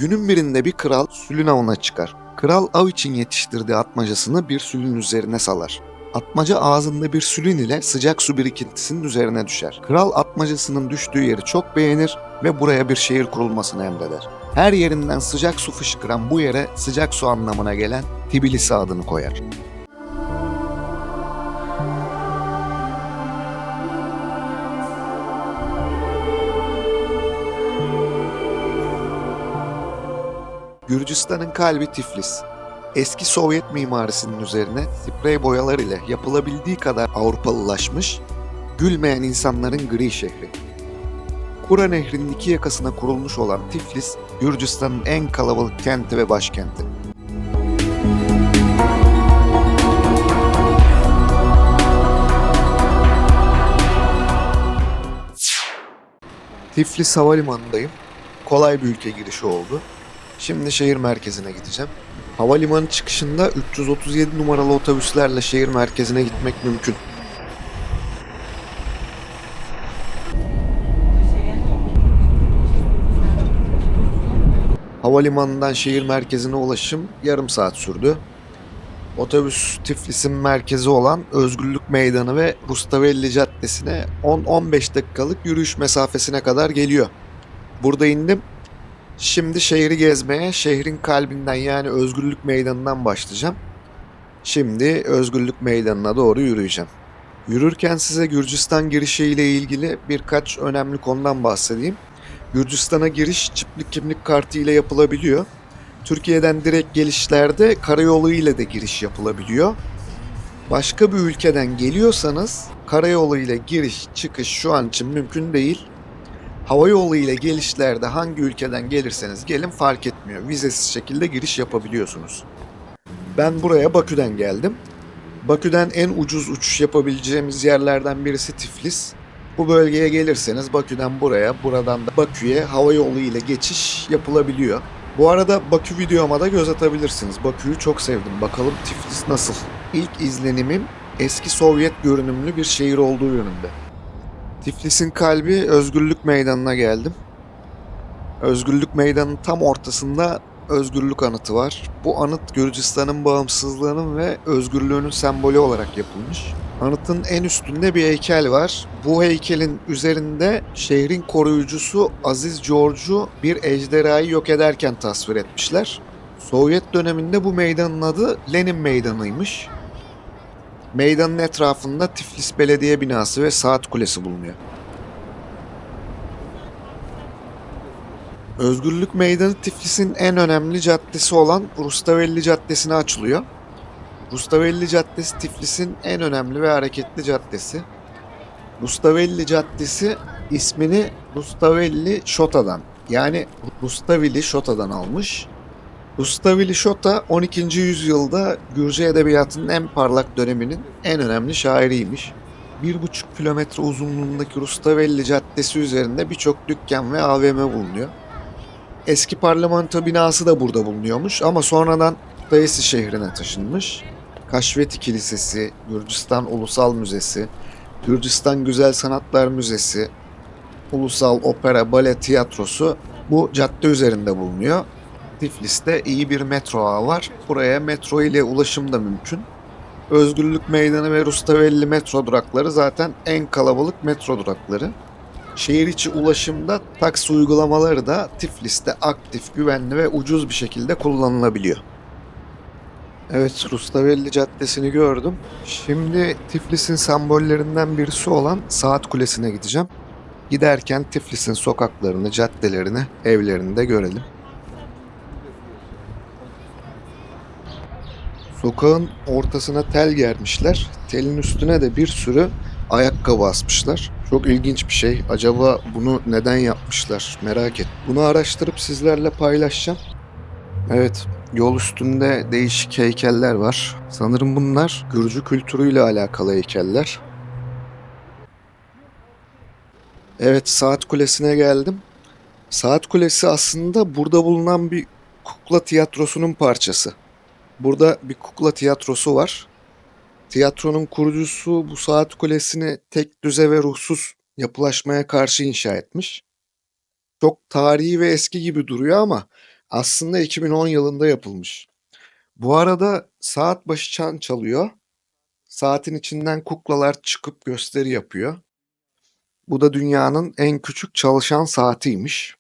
Günün birinde bir kral sülün avına çıkar. Kral av için yetiştirdiği atmacasını bir sülün üzerine salar. Atmaca ağzında bir sülün ile sıcak su birikintisinin üzerine düşer. Kral atmacasının düştüğü yeri çok beğenir ve buraya bir şehir kurulmasını emreder. Her yerinden sıcak su fışkıran bu yere sıcak su anlamına gelen Tbilisi adını koyar. Gürcistan'ın kalbi Tiflis. Eski Sovyet mimarisinin üzerine sprey boyalar ile yapılabildiği kadar Avrupalılaşmış, gülmeyen insanların gri şehri. Kura Nehri'nin iki yakasına kurulmuş olan Tiflis, Gürcistan'ın en kalabalık kenti ve başkenti. Tiflis Havalimanı'ndayım. Kolay bir ülke girişi oldu. Şimdi şehir merkezine gideceğim. Havalimanı çıkışında 337 numaralı otobüslerle şehir merkezine gitmek mümkün. Havalimanından şehir merkezine ulaşım yarım saat sürdü. Otobüs Tiflis'in merkezi olan Özgürlük Meydanı ve Rustavelli Caddesi'ne 10-15 dakikalık yürüyüş mesafesine kadar geliyor. Burada indim. Şimdi şehri gezmeye şehrin kalbinden yani Özgürlük Meydanı'ndan başlayacağım. Şimdi Özgürlük Meydanı'na doğru yürüyeceğim. Yürürken size Gürcistan girişi ile ilgili birkaç önemli konudan bahsedeyim. Gürcistan'a giriş çiftlik kimlik kartı ile yapılabiliyor. Türkiye'den direkt gelişlerde karayolu ile de giriş yapılabiliyor. Başka bir ülkeden geliyorsanız karayolu ile giriş çıkış şu an için mümkün değil. Hava yolu ile gelişlerde hangi ülkeden gelirseniz gelin fark etmiyor. Vizesiz şekilde giriş yapabiliyorsunuz. Ben buraya Bakü'den geldim. Bakü'den en ucuz uçuş yapabileceğimiz yerlerden birisi Tiflis. Bu bölgeye gelirseniz Bakü'den buraya, buradan da Bakü'ye hava yolu ile geçiş yapılabiliyor. Bu arada Bakü videoma da göz atabilirsiniz. Bakü'yü çok sevdim. Bakalım Tiflis nasıl? İlk izlenimim eski Sovyet görünümlü bir şehir olduğu yönünde. Tiflis'in kalbi Özgürlük Meydanı'na geldim. Özgürlük Meydanı'nın tam ortasında Özgürlük Anıtı var. Bu anıt Gürcistan'ın bağımsızlığının ve özgürlüğünün sembolü olarak yapılmış. Anıtın en üstünde bir heykel var. Bu heykelin üzerinde şehrin koruyucusu Aziz George'u bir ejderhayı yok ederken tasvir etmişler. Sovyet döneminde bu meydanın adı Lenin Meydanı'ymış. Meydanın etrafında Tiflis Belediye Binası ve Saat Kulesi bulunuyor. Özgürlük Meydanı Tiflis'in en önemli caddesi olan Rustavelli Caddesi'ne açılıyor. Rustavelli Caddesi Tiflis'in en önemli ve hareketli caddesi. Rustavelli Caddesi ismini Rustavelli Şota'dan yani Rustaveli Şota'dan almış. Rustaveli Şota 12. yüzyılda Gürcü edebiyatının en parlak döneminin en önemli şairiymiş. 1,5 kilometre uzunluğundaki Rustavelli Caddesi üzerinde birçok dükkan ve AVM bulunuyor. Eski parlamento binası da burada bulunuyormuş ama sonradan Kutaisi şehrine taşınmış. Kaşveti Kilisesi, Gürcistan Ulusal Müzesi, Gürcistan Güzel Sanatlar Müzesi, Ulusal Opera Bale Tiyatrosu bu cadde üzerinde bulunuyor. Tiflis'te iyi bir metro ağı var. Buraya metro ile ulaşım da mümkün. Özgürlük Meydanı ve Rustavelli metro durakları zaten en kalabalık metro durakları. Şehir içi ulaşımda taksi uygulamaları da Tiflis'te aktif, güvenli ve ucuz bir şekilde kullanılabiliyor. Evet, Rustavelli Caddesi'ni gördüm. Şimdi Tiflis'in sembollerinden birisi olan Saat Kulesi'ne gideceğim. Giderken Tiflis'in sokaklarını, caddelerini, evlerini de görelim. Sokağın ortasına tel germişler. Telin üstüne de bir sürü ayakkabı asmışlar. Çok ilginç bir şey. Acaba bunu neden yapmışlar? Merak et. Bunu araştırıp sizlerle paylaşacağım. Evet, yol üstünde değişik heykeller var. Sanırım bunlar Gürcü kültürüyle alakalı heykeller. Evet, Saat Kulesi'ne geldim. Saat Kulesi aslında burada bulunan bir kukla tiyatrosunun parçası. Burada bir kukla tiyatrosu var. Tiyatronun kurucusu bu saat kulesini tek düze ve ruhsuz yapılaşmaya karşı inşa etmiş. Çok tarihi ve eski gibi duruyor ama Aslında 2010 yılında yapılmış. Bu arada saat başı çan çalıyor. Saatin içinden kuklalar çıkıp gösteri yapıyor. Bu da dünyanın en küçük çalışan saatiymiş.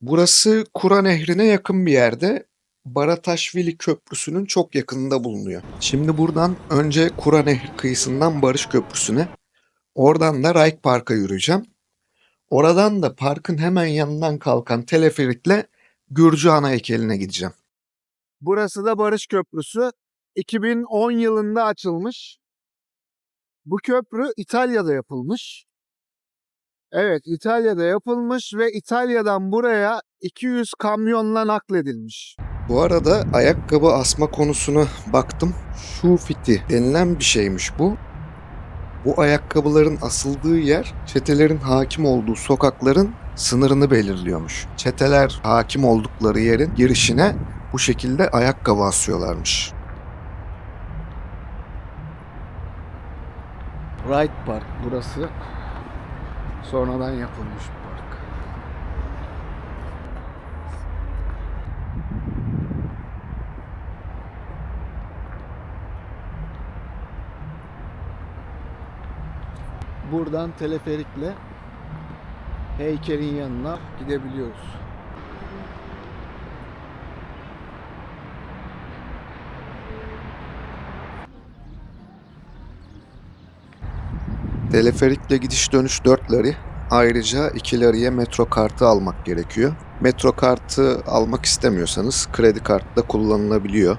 Burası Kura Nehri'ne yakın bir yerde. Barataşvili Köprüsü'nün çok yakınında bulunuyor. Şimdi buradan önce Kura Nehri kıyısından Barış Köprüsü'ne, oradan da Rayk Park'a yürüyeceğim. Oradan da parkın hemen yanından kalkan teleferikle Gürcühan heykeline gideceğim. Burası da Barış Köprüsü. 2010 yılında açılmış. Bu köprü İtalya'da yapılmış. Evet, İtalya'da yapılmış ve İtalya'dan buraya 200 kamyonla nakledilmiş. Bu arada ayakkabı asma konusuna baktım. Shoe fiti denilen bir şeymiş bu. Bu ayakkabıların asıldığı yer çetelerin hakim olduğu sokakların sınırını belirliyormuş. Çeteler hakim oldukları yerin girişine bu şekilde ayakkabı asıyorlarmış. Wright Park burası. Sonradan yapılmış bir park. Buradan teleferikle heykelin yanına gidebiliyoruz. Teleferikle gidiş dönüş 4 lari. Ayrıca 2 lariye metro kartı almak gerekiyor. Metro kartı almak istemiyorsanız kredi kartı da kullanılabiliyor.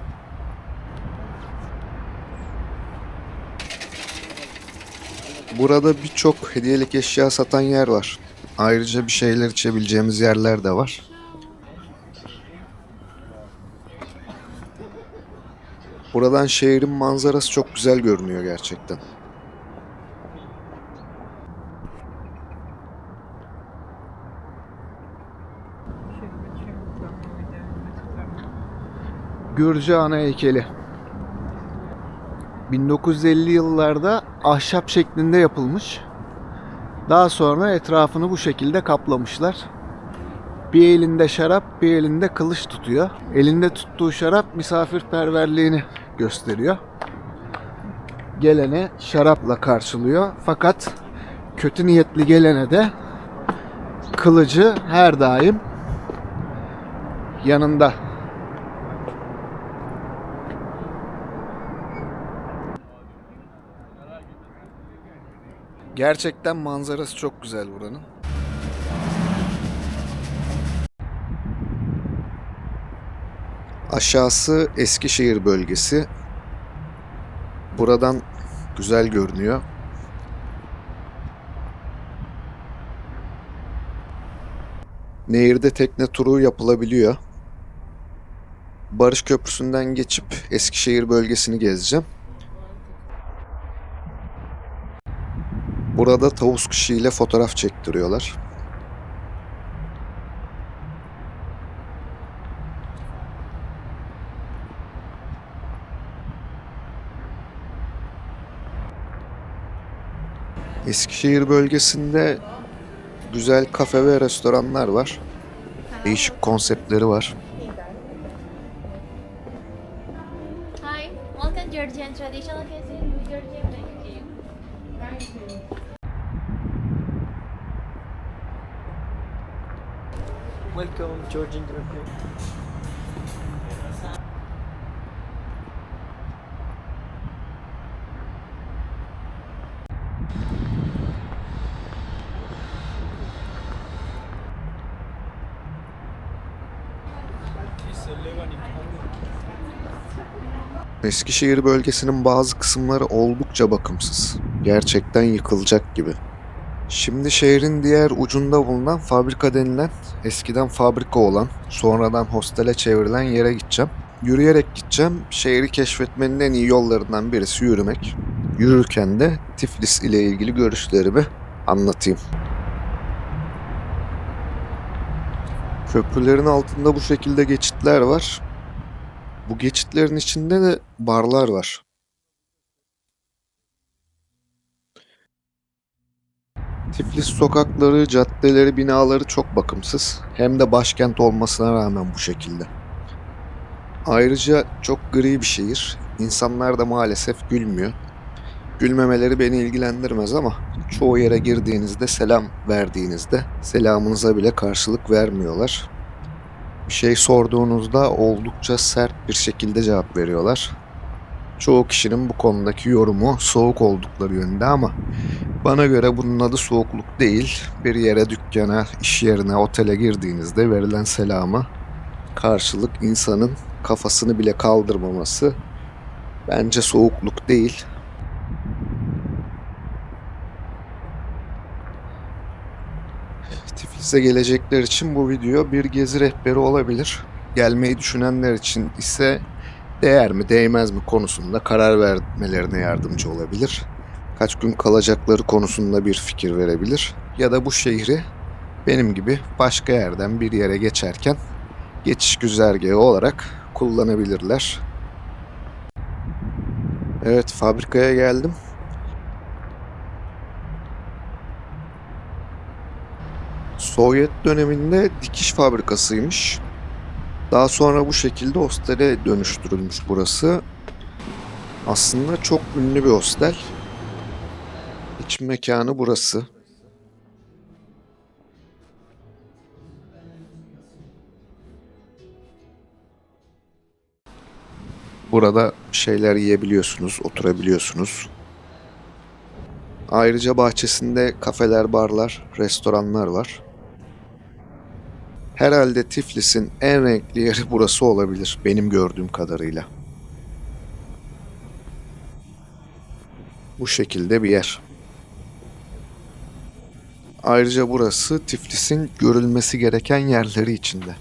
Burada birçok hediyelik eşya satan yer var. Ayrıca bir şeyler içebileceğimiz yerler de var. Buradan şehrin manzarası çok güzel görünüyor gerçekten. Gürcühan heykeli. 1950 yıllarda ahşap şeklinde yapılmış. Daha sonra etrafını bu şekilde kaplamışlar. Bir elinde şarap, bir elinde kılıç tutuyor. Elinde tuttuğu şarap misafirperverliğini gösteriyor. Gelene şarapla karşılıyor. Fakat kötü niyetli gelene de kılıcı her daim yanında. Gerçekten manzarası çok güzel buranın. Aşağısı Eskişehir bölgesi. Buradan güzel görünüyor. Nehirde tekne turu yapılabiliyor. Barış Köprüsü'nden geçip Eskişehir bölgesini gezeceğim. Burada tavus kuşu ile fotoğraf çektiriyorlar. Eskişehir bölgesinde güzel kafe ve restoranlar var. Değişik konseptleri var. Hi, welcome Georgian traditional cuisine with Georgian barbecue. Welcome, Georgian European. Eskişehir bölgesinin bazı kısımları oldukça bakımsız. Gerçekten yıkılacak gibi. Şimdi şehrin diğer ucunda bulunan fabrika denilen, eskiden fabrika olan, sonradan hostele çevrilen yere gideceğim. Yürüyerek gideceğim. Şehri keşfetmenin en iyi yollarından birisi yürümek. Yürürken de Tiflis ile ilgili görüşlerimi anlatayım. Köprülerin altında bu şekilde geçitler var. Bu geçitlerin içinde de barlar var. Tiflis sokakları, caddeleri, binaları çok bakımsız. Hem de başkent olmasına rağmen bu şekilde. Ayrıca çok gri bir şehir. İnsanlar da maalesef gülmüyor. Gülmemeleri beni ilgilendirmez ama çoğu yere girdiğinizde selam verdiğinizde selamınıza bile karşılık vermiyorlar. Bir şey sorduğunuzda oldukça sert bir şekilde cevap veriyorlar. Çoğu kişinin bu konudaki yorumu soğuk oldukları yönde ama bana göre bunun adı soğukluk değil. Bir yere, dükkana, iş yerine, otele girdiğinizde verilen selama karşılık insanın kafasını bile kaldırmaması bence soğukluk değil. Tiflis'e gelecekler için bu video bir gezi rehberi olabilir. Gelmeyi düşünenler için ise değer mi değmez mi konusunda karar vermelerine yardımcı olabilir. Kaç gün kalacakları konusunda bir fikir verebilir. Ya da bu şehri benim gibi başka yerden bir yere geçerken geçiş güzergahı olarak kullanabilirler. Evet, fabrikaya geldim. Sovyet döneminde dikiş fabrikasıymış. Daha sonra bu şekilde hostele dönüştürülmüş burası. Aslında çok ünlü bir hostel. İç mekanı burası. Burada şeyler yiyebiliyorsunuz, oturabiliyorsunuz. Ayrıca bahçesinde kafeler, barlar, restoranlar var. Herhalde Tiflis'in en renkli yeri burası olabilir benim gördüğüm kadarıyla. Bu şekilde bir yer. Ayrıca burası Tiflis'in görülmesi gereken yerleri içinde.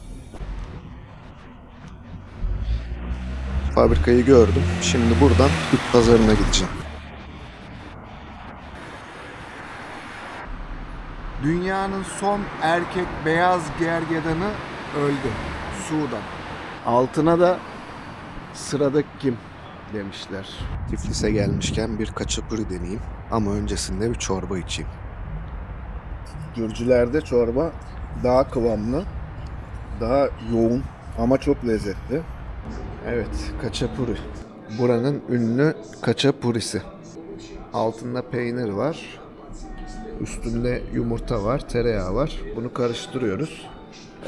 Fabrikayı gördüm. Şimdi buradan Bit Pazarı'na gideceğim. Dünyanın son erkek beyaz gergedanı öldü. Sudan. Altına da sıradaki kim demişler. Tiflis'e gelmişken bir kaçapuri deneyeyim. Ama öncesinde bir çorba içeyim. Gürcülerde çorba daha kıvamlı, daha yoğun ama çok lezzetli. Evet, kaçapuri. Buranın ünlü kaçapurisi. Altında peynir var. Üstünde yumurta var, tereyağı var. Bunu karıştırıyoruz.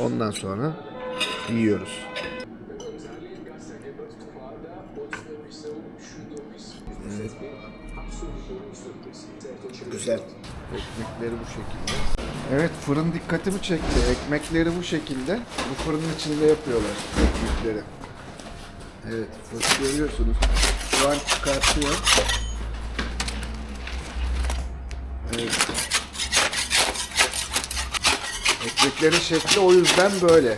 Ondan sonra yiyoruz. Güzel. Ekmekleri bu şekilde. Evet, fırın dikkatimi çekti. Ekmekleri bu şekilde. Bu fırının içinde yapıyorlar ekmekleri. Evet, fırın görüyorsunuz. Şu an çıkartıyor. Evet. Ekmeklerin şekli o yüzden böyle.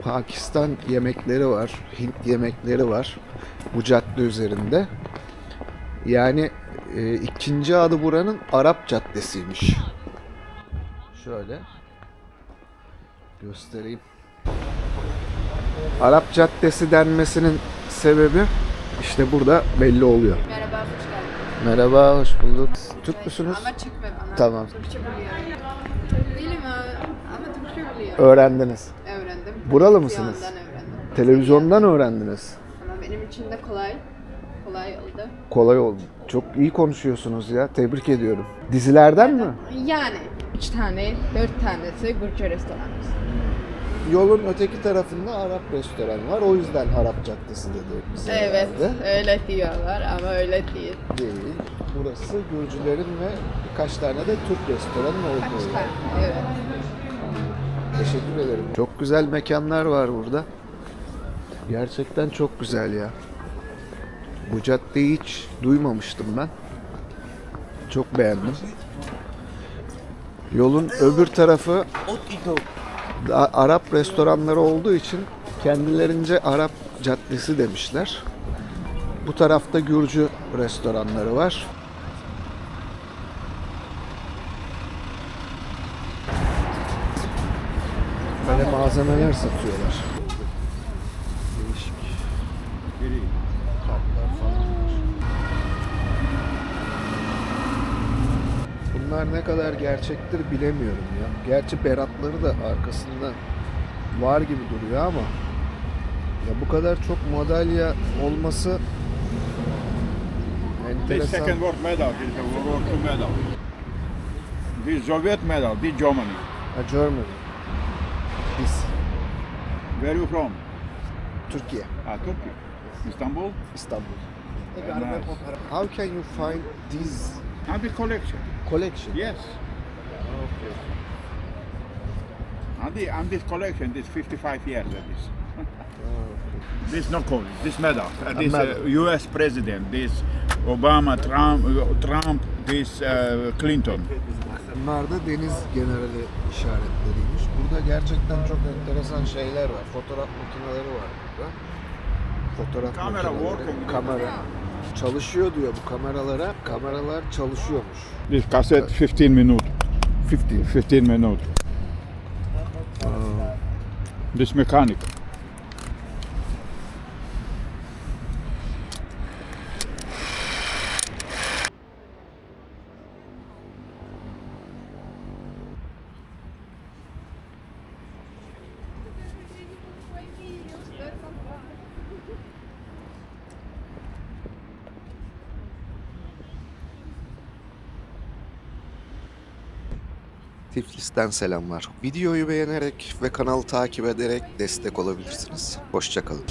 Pakistan yemekleri var, Hint yemekleri var bu cadde üzerinde. Yani ikinci adı buranın Arap Caddesi'ymiş. Şöyle göstereyim. Arap Caddesi denmesinin sebebi işte burada belli oluyor. Merhaba, hoş geldin. Merhaba, hoş bulduk. Türk müsünüz? Ama çekme bana. Tamam. Türkçe biliyorum. Türk değilim ama Türkçe biliyorum. Öğrendiniz. Öğrendim. Buralı mısınız? Televizyondan öğrendim. Televizyondan öğrendiniz. Ama benim için de kolay. Kolay oldu. Kolay oldu. Çok iyi konuşuyorsunuz ya. Tebrik ediyorum. Dizilerden mi? Yani 3 tane, 4 tanesi Gürcü restoranımız. Yolun öteki tarafında Arap restoran var. O yüzden Arap Caddesi dedi bize Evet, herhalde. öyle diyorlar ama öyle değil. Değil. Burası Gürcülerin ve birkaç tane de Türk restoranın Kaç olduğu yer. tane? Evet. Teşekkür ederim. Çok güzel mekanlar var burada. Gerçekten çok güzel ya. Bu caddeyi hiç duymamıştım ben. Çok beğendim. Yolun öbür tarafı Arap restoranları olduğu için kendilerince Arap Caddesi demişler. Bu tarafta Gürcü restoranları var. Böyle malzemeler satıyorlar. Değişik. Kartlar falan var. bunlar ne kadar gerçektir bilemiyorum ya. Gerçi beratları da arkasında var gibi duruyor ama ya bu kadar çok madalya olması This enteresan. second world medal, this is a World War II medal. This Soviet medal, this Germany. Germany. Biz. Where are you from? Türkiye. Turkey. Istanbul? İstanbul. Very nice. How can you find this And this collection. collection? Yes. Okay. And this collection, this 55 years of this. This no call, this medal. This medal. U.S. president, this Obama, Trump, this Clinton. Bunlar da deniz generali işaretleriymiş. Burada gerçekten çok enteresan şeyler var. Fotoğraf makineleri var burada. Fotoğraf Kamera makineleri, working. kamera. Çalışıyor diyor bu kameralara. Kameralar çalışıyormuş. This cassette 15 minutes. 15 minutes. This mechanic. Tiflis'ten selamlar. Videoyu beğenerek ve kanalı takip ederek destek olabilirsiniz. Hoşça kalın.